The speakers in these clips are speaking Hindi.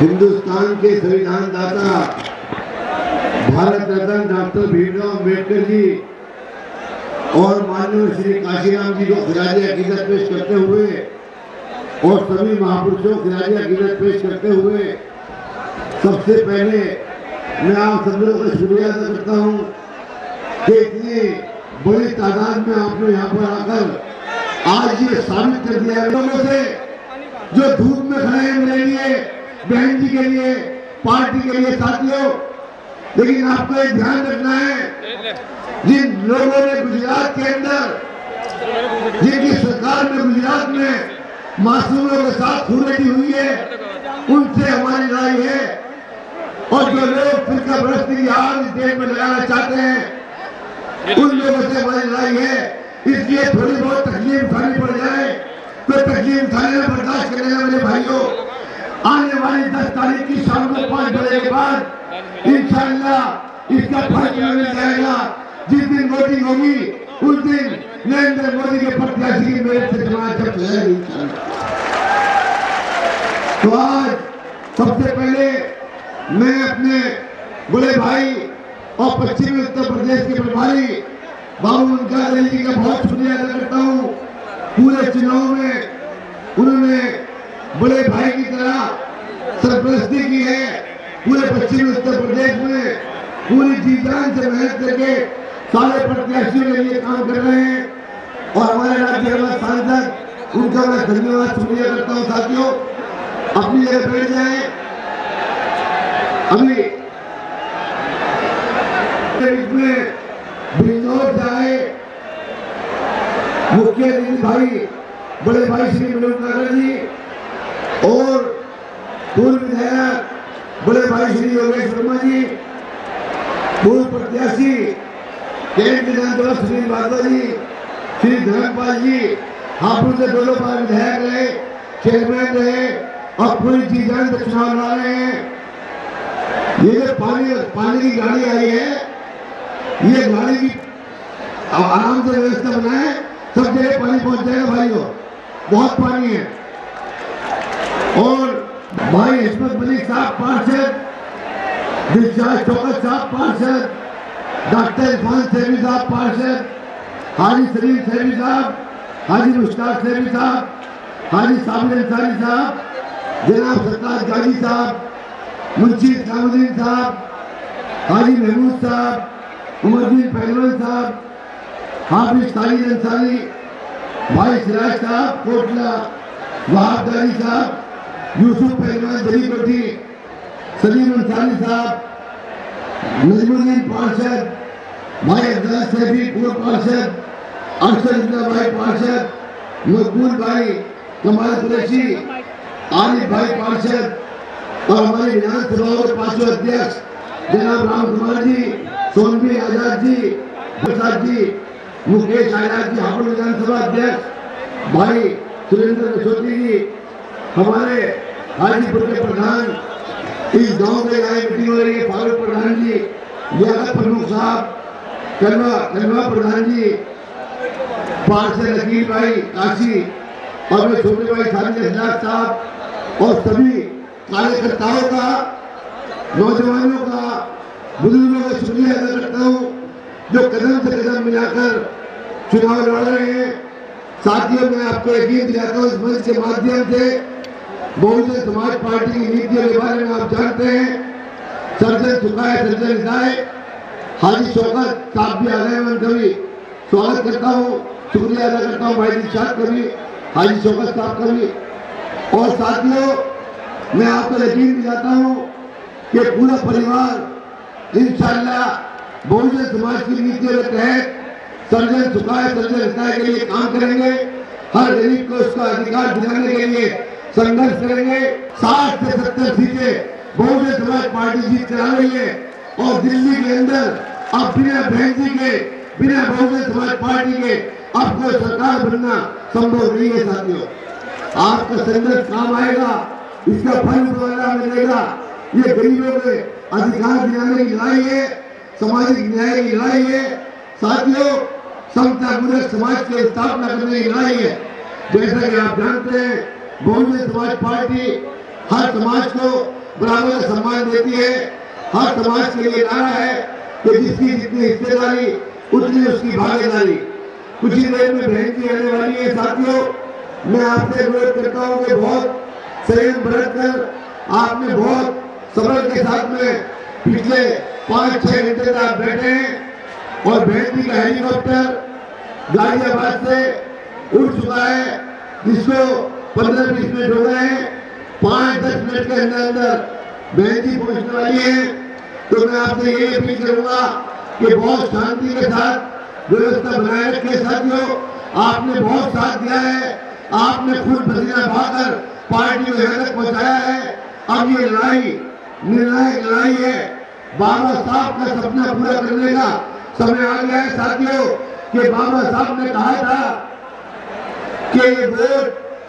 हिंदुस्तान के संविधान दाता भारत रत्न डॉक्टर भीमराव अम्बेडकर जी और माननीय श्री काशीराम जी को खिराज अकीदत पेश करते हुए और सभी महापुरुषों को खिराज अकीदत पेश करते हुए सबसे पहले मैं आप सब लोगों का शुक्रिया अदा करता हूँ कि इतनी बड़ी तादाद में आपने यहाँ पर आकर आज ये साबित कर दिया है लोगों से जो धूप में खड़े हैं मेरे लिए, बहन जी के लिए, पार्टी के लिए साथियों। लेकिन आपको एक ध्यान रखना है, जिन लोगों ने गुजरात के अंदर, जिनकी सरकार में गुजरात में मासूमों के साथ खूनरेजी हुई है, उनसे हमारी लड़ाई है। और जो लोग फिरका परस्ती की आग इस देश में लगाना चाहते हैं, उन लोगों से हमारी लड़ाई है। इसलिए थोड़ी बहुत तकलीफ उठानी पड़ जाए तो तकलीफ उठाने में बर्दाश्त करने मेरे भाइयों। आने वाली 10 तारीख की शाम को 5 बजे के बाद इंशाअल्लाह इसका फैसला मिल जाएगा। जिस दिन वोटिंग होगी उस दिन नरेंद्र मोदी के प्रत्याशी की मेरे से जमात जब चलेगी। तो आज सबसे पहले मैं अपने बड़े भाई और पश्चिमी उत्तर प्रदेश के प्रभारी बाबू मुंताज अली जी का बहुत शुक्रिया अदा करता हूँ। पूरे चुनाव में उन्होंने बड़े भाई की तरह सरपरस्ती की है। पूरे पश्चिमी उत्तर प्रदेश में पूरी जी जान से मेहनत करके सारे प्रत्याशियों के लिए काम कर रहे हैं। और हमारे राज्य सांसद, उनका मैं धन्यवाद शुक्रिया करता हूँ। साथियों, अपनी जगह बैठ जाए। अभी इसमें बिजनौर जाए मुख्य अतिथि भाई बड़े भाई श्री मनोज नागर जी और पूर्व विधायक बड़े भाई श्री योगेश वर्मा जी, पूर्व प्रत्याशी केंद्र विधानसभा श्री बादल जी, श्री धर्मपाल जी, हापुड़ से 2 बार विधायक रहे, चेयरमैन रहे और पूरी जी जान से चुनाव लड़ा रहे हैं। ये जो पानी की गाड़ी आई है, ये गाड़ी की आराम से व्यवस्था बनाए, सब जगह पानी पहुंच जाएगा भाइयों, बहुत पानी है। और भाई इस्मत मलिक साहब पार्षद, दिलशाद चौकस साहब पार्षद, डॉक्टर इरफान सैफी साहब पार्षद, हाजी सलीम सैफी साहब, हाजी मुश्ताक सैफी साहब, हाजी साबिर अंसारी साहब, जनाब सरताज गाजी साहब, मुंशी इस्लामुद्दीन साहब, हाजी महमूद साहब, उमरदीन पहलवान साहब, हाफिज तालिद अंसारी, भाई सिराज साहब कोटला, वहाबदारी साहब, यूसुफ पहलवान दलीपट्टी, सलीम अंसारी साहब, नजमुद्दीन पार्षद, भाई अब्दुल्ला सैफी पूर्व पार्षद, अरशद भाई पार्षद, मकबूल भाई, कमाल कुरैशी, आरिफ भाई पार्षद और हमारे विधानसभा के 5 अध्यक्ष जनाब राम कुमार जी, सोनवी आजाद जी, प्रसाद जी, मुकेश आजाद जी, हापुड़ विधानसभा अध्यक्ष भाई सुरेंद्र रसोती जी, हमारे हाजीपुर के प्रधान, इस गांव में आए मीटिंग हो रही है फारूक प्रधान जी, लियाकत प्रमुख साहब, कलवा प्रधान जी, पार्षद अकील भाई काशी और मेरे छोटे भाई साबिर अजलास साहब और सभी कार्यकर्ताओं का, नौजवानों का, बुजुर्गों का शुक्रिया अदा करता हूँ जो कदम से कदम मिलाकर चुनाव लड़ रहे हैं। साथियों, मैं आपको यकीन दिलाता हूँ इस मंच के माध्यम से बहुजन समाज पार्टी की नीतियों के बारे में आप जानते हैं। सर्जन झुकाए सर्जन हिलाए, हाजी शौकत साहब भी आ गए, मैं उनका भी स्वागत करता हूँ, शुक्रिया अदा करता हूँ भाई दिलशाद का भी, हाजी शौकत साहब का भी। और साथियों, मैं आपको यकीन दिलाता हूँ कि पूरा परिवार इंशाअल्लाह बहुजन समाज की नीतियों के तहत सर्जन झुकाए सर्जन हिलाए के लिए काम करेंगे। हर गरीब को उसका अधिकार दिलाने के लिए संघर्ष करेंगे। 60 से 70 सीटें बहुजन समाज पार्टी जीत कर आ रही है और दिल्ली के अंदर अब बिना बहन जी के, बिना बहुजन समाज पार्टी के आपको सरकार बनना संभव नहीं है। साथियों, आपका संघर्ष काम आएगा, इसका फल दोबारा मिलेगा। ये गरीबों के अधिकार दिलाने की लड़ाई है, सामाजिक न्याय की लड़ाई है। साथियों, समता मूलक समाज की स्थापना करने की लड़ाई है। जैसा कि आप जानते हैं, बहुजन समाज पार्टी हर समाज को बराबर का सम्मान देती है। हर समाज के लिए नारा है कि जिसकी जितनी हिस्सेदारी उतनी उसकी भागीदारी। कुछ ही देर में बहन जी आने वाली है साथियों, मैं आपसे अनुरोध करता हूँ कि बहुत संयम बरतकर आपने बहुत सब्र के साथ में पिछले 5-6 घंटे तक आप बैठे हैं और बहन जी का हेलीकॉप्टर गाजियाबाद से उड़ चुका है, जिसको 15-20 मिनट हो गए हैं। 5-10 मिनट के अंदर अंदर बहन जी पहुंचने वाली है। तो मैं आपसे ये अपील करूंगा कि बहुत शांति के साथ व्यवस्था बनाए रखें साथियों। आपने बहुत साथ दिया है, आपने खून पसीना बहाकर पार्टी को यहाँ तक पहुंचाया है। अब ये लड़ाई निर्णायक लड़ाई है, बाबा साहब का सपना पूरा करने का समय आ गया है साथियों। कि बाबा साहब ने कहा था कि ये वोट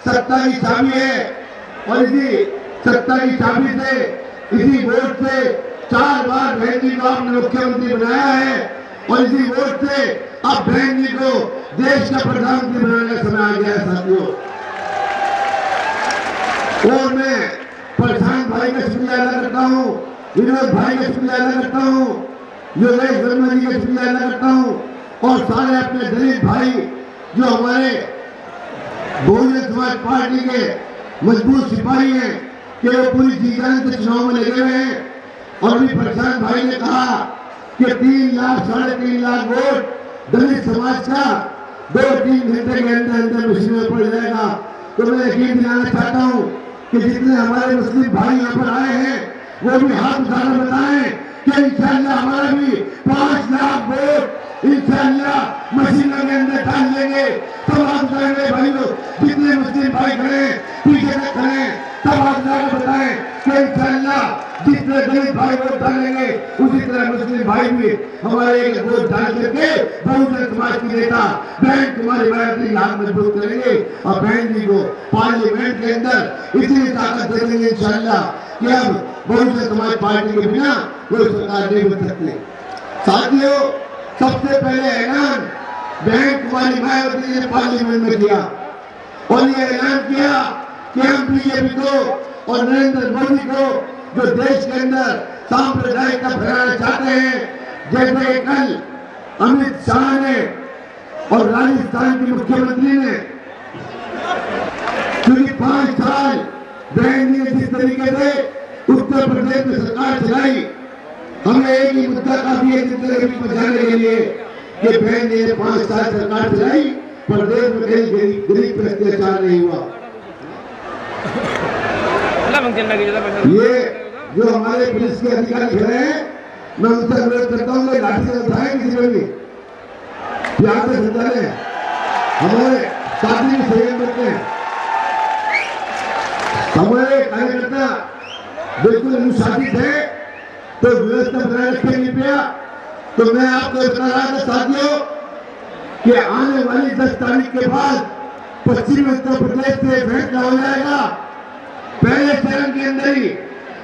सत्ता की चाबी है और इसी सत्ता की चाबी से, इसी वोट से 4 बार बहन जी को आपने मुख्यमंत्री बनाया है और इसी वोट से अब बहन जी को देश का प्रधानमंत्री बनाने का समय आ गया है साथियों। और मैं प्रशांत भाई का शुक्रिया अदा करता हूँ, विनोद भाई का शुक्रिया अदा करता हूँ, योगेश वर्मा जी का शुक्रिया अदा करता हूँ और सारे अपने दलित भाई जो हमारे बहुजन समाज पार्टी के मजबूत सिपाही हैं कि वो पूरी जी जान से चुनाव में लगे हुए हैं। और भी प्रशांत भाई ने कहा कि 3 लाख 3.5 लाख वोट दलित समाज का 2-3 घंटे के अंदर अंदर मशीन में पड़ जाएगा। तो मैं यकीन दिलाना चाहता हूँ कि जितने हमारे मुस्लिम भाई यहाँ पर आए हैं वो भी हाथ उठाकर बताएं कि इंशाअल्लाह हमारा भी 5 लाख वोट इंशाअल्लाह मशीनों के अंदर डाल लेंगे। सब हाथ उठाएंगे भाई लोग, जितने मुस्लिम भाई खड़े पीछे तक खड़े सब हाथ उठाकर बताएं कि इंशाअल्लाह जितने दलित भाई वोट डालेंगे उसी तरह मुस्लिम भाई भी हमारे एक वोट डाल करके बहुजन समाज की नेता बहन कुमारी मायावती हाथ मजबूत करेंगे और बहन जी को पार्लियामेंट के अंदर इतनी ताकत दे देंगे इंशाअल्लाह कि अब बहुजन समाज पार्टी के बिना कोई सरकार नहीं बन सकती। साथियों, सबसे पहले ऐलान बहन कुमारी मायावती ने पार्लियामेंट में किया और ये ऐलान किया कि हम बीजेपी को और नरेंद्र मोदी को जो देश के अंदर सांप्रदायिकता फैलाना चाहते हैं, जैसे कल अमित शाह ने और राजस्थान के मुख्यमंत्री ने क्योंकि 5 साल बहन जी ने जिस तरीके से उत्तर प्रदेश में सरकार चलाई, हमें एक ही मुद्दा काफी है जिंदगी में जाने के लिए कि बहन जी ने 5 साल सरकार चलाई, प्रदेश में कहीं गरीब पर अत्याचार नहीं हुआ। ये जो हमारे पुलिस के अधिकारी खड़े हैं, मैं उनसे अनुरोध करता हूँ कि लाठी से उठाएं किसी में भी प्यार से समझाने, हमारे साथी भी सहयोग करते हैं। हमारे कार्यकर्ता बिल्कुल अनुशासित है तो व्यवस्था बनाए रखने नहीं पाया। तो मैं आपको बता रहा था साथियों कि आने वाली 10 तारीख के बाद पश्चिमी उत्तर प्रदेश से फैसला हो जाएगा पहले चरण के अंदर ही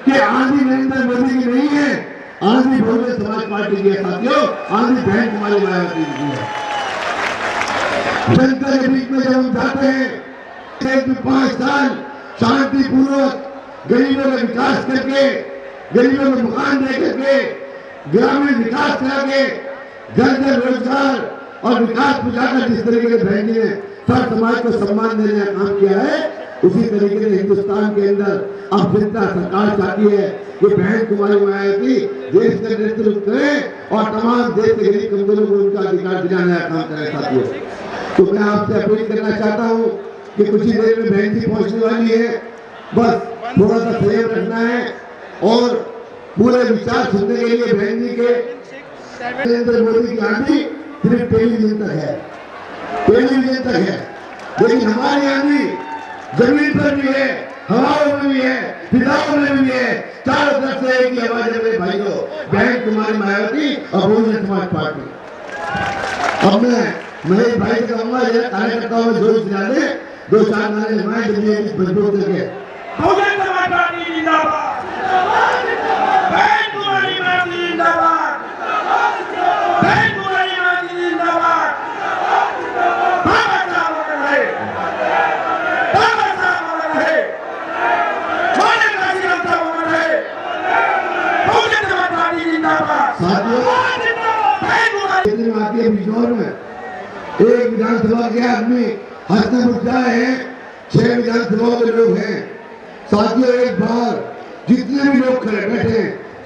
कि आंधी नरेंद्र मोदी की नहीं है, आंधी बहुजन समाज पार्टी की है साथियों, आंधी बहन कुमारी मायावती की है। जनता के बीच में जब हम जाते हैं 5 साल शांतिपूर्वक गरीबों का विकास करके, गरीबों को मकान दे करके, ग्रामीण विकास करा के, घर रोजगार और विकास पहुंचाकर जिस तरीके से बहन जी ने सब समाज को सम्मान देने का काम किया है, उसी तरीके से हिंदुस्तान के अंदर अब जनता सरकार चाहती है कि बहन कुमारी मायावती देश का नेतृत्व करें और तमाम देश के गरीब कमजोरों को उनका अधिकार दिलाने का काम करें साथियों। तो मैं आपसे अपील करना चाहता हूँ कि कुछ ही देर में बहन जी पहुंचने वाली है, बस थोड़ा सा संयम रखना है और पूरे विचार सुनने के लिए बहन जी के नरेंद्र मोदी की आंधी सिर्फ टेलीविजन तक है, टेलीविजन तक है, लेकिन हमारी आंधी जमीन पर भी है, हवाओं में भी है, फिजाओं में भी है, चारों तरफ से एक ही आवाज है मेरे भाइयों, बहन कुमारी मायावती और बहुजन समाज पार्टी। अब मैं महेश भाई से कहूंगा ये कार्यकर्ताओं में जोर दिला दे, 2-4 गाने हमारे दिल्ली मजबूत करके बहुजन समाज पार्टी जिंदाबाद, बहन कुमारी मायावती जिंदाबाद, बहन कुमारी मायावती जिंदाबाद, बाबा साहब अमर रहे, बाबा साहब अमर रहे, मानव राशिराम साहब अमर रहे, में आती है बिजनौर में एक विधानसभा के आदमी हंसने उठ जाए हैं, 6 विधानसभा के लोग हैं। साथियों, एक बार जितने भी लोग खड़े बैठे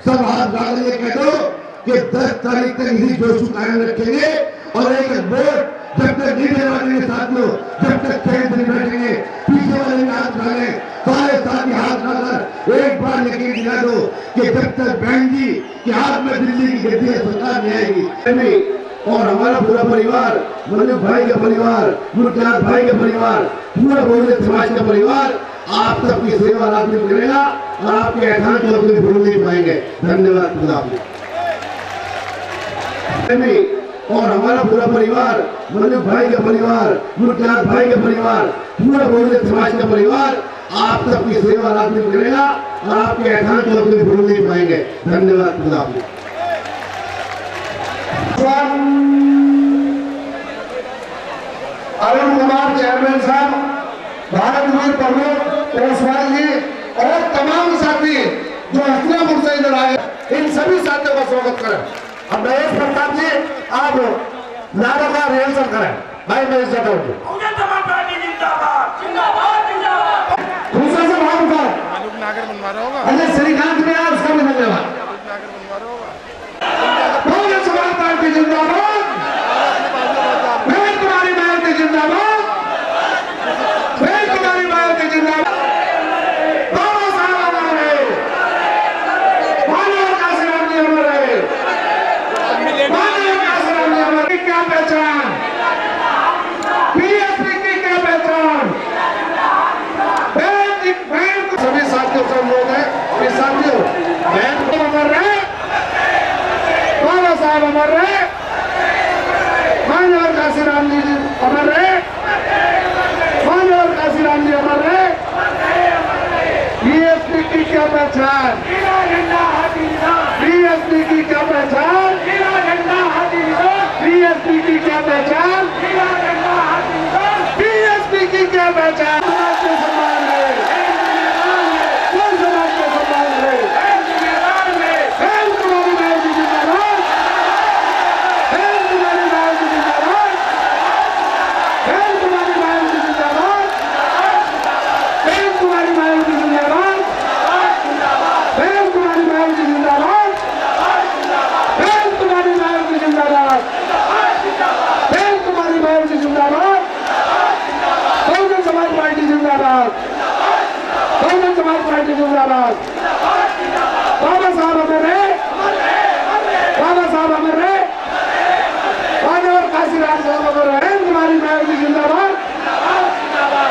सब हाथ डाल के कह दो कि 10 तारीख तक इसी जोश कायम रखेंगे और एक वोट जब तक नहीं देने वाले साथियों, जब तक चैन से नहीं बैठेंगे, पीछे वाले भी हाथ डाले, सारे साथी हाथ डालकर एक बार यकीन दिला दो कि जब तक बहन जी के हाथ में दिल्ली की गद्दी सरकार नहीं आएगी। और हमारा पूरा परिवार, मनोज भाई का परिवार, मुल्कराज भाई का परिवार, पूरा बहुजन समाज का परिवार आप सबकी सेवा आपने करेगा और आपके एहसान को अपने भूल नहीं पाएंगे। धन्यवाद। खुदा हाफिज़। और हमारा पूरा परिवार, मनोज भाई का परिवार, मुल्कराज भाई का परिवार, पूरा बहुजन समाज का परिवार आप सबकी सेवा आपने करेगा और आपके एहसान को अपने भूल नहीं पाएंगे। धन्यवाद। खुदा हाफिज़। अरुण कुमार चेयरमैन साहब, भारत वीर प्रमुख ओसवाल जी और तमाम साथी जो हस्तिनापुर से इधर आए, इन सभी साथियों का स्वागत करें। अब महेश प्रताप जी आप नारा का रिहर्सल करें। भाई महेश जाटव जी, दूसरा से भाग कर अजय श्रीकांत में आज उसका भी धन्यवाद। बहुजन समाज पार्टी जिंदाबाद, बहन कुमारी मायावती जिंदाबाद, बहन कुमारी मायावती जिंदाबाद। बाबा साहब अमर रहे, मानव काशीराम जी अमर रहे, मानव काशीराम जी अमर। क्या पहचान, बीएसपी की क्या पहचान, बहन को सभी साथियों से अनुरोध है कि साथियों बहन को अमर रहे, बाबा साहब अमर रहे, मानव काशीराम जी अमर रहे, मानव काशीराम जी अमर रहे। बीएसपी की क्या पहचान, बीएसपी की क्या पहचान, बीएसपी की क्या पहचान, बीएसपी की क्या पहचान। समाज के सम्मान है, कोई समाज के सम्मान है। बहन कुमारी मायावती जिंदाबाद, बहन कुमारी मायावती जिंदाबाद, बहन कुमारी मायावती जिंदाबाद, बहन कुमारी मायावती जिंदाबाद, बहन कुमारी मायावती जिंदाबाद, बहन कुमारी मायावती जिंदाबाद, बहन कुमारी मायावती जिंदाबाद, बहुजन समाज पार्टी जिंदाबाद, बहुजन समाज पार्टी जिंदाबाद। बाबा साहब अमर रहे, बाबा साहब अमर रहे, मानव काशीराम साहब अमर रहे। बहन कुमारी मायावती जिंदाबाद,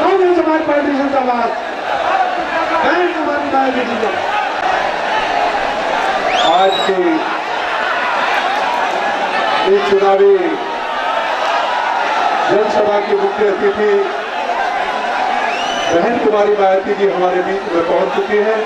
बहुजन समाज पार्टी जिंदाबाद, बहन कुमारी मायावती जिंदाबाद। आज की इस चुनावी जनसभा की मुख्य अतिथि बहन कुमारी मायावती जी हमारे बीच में पहुंच चुकी हैं।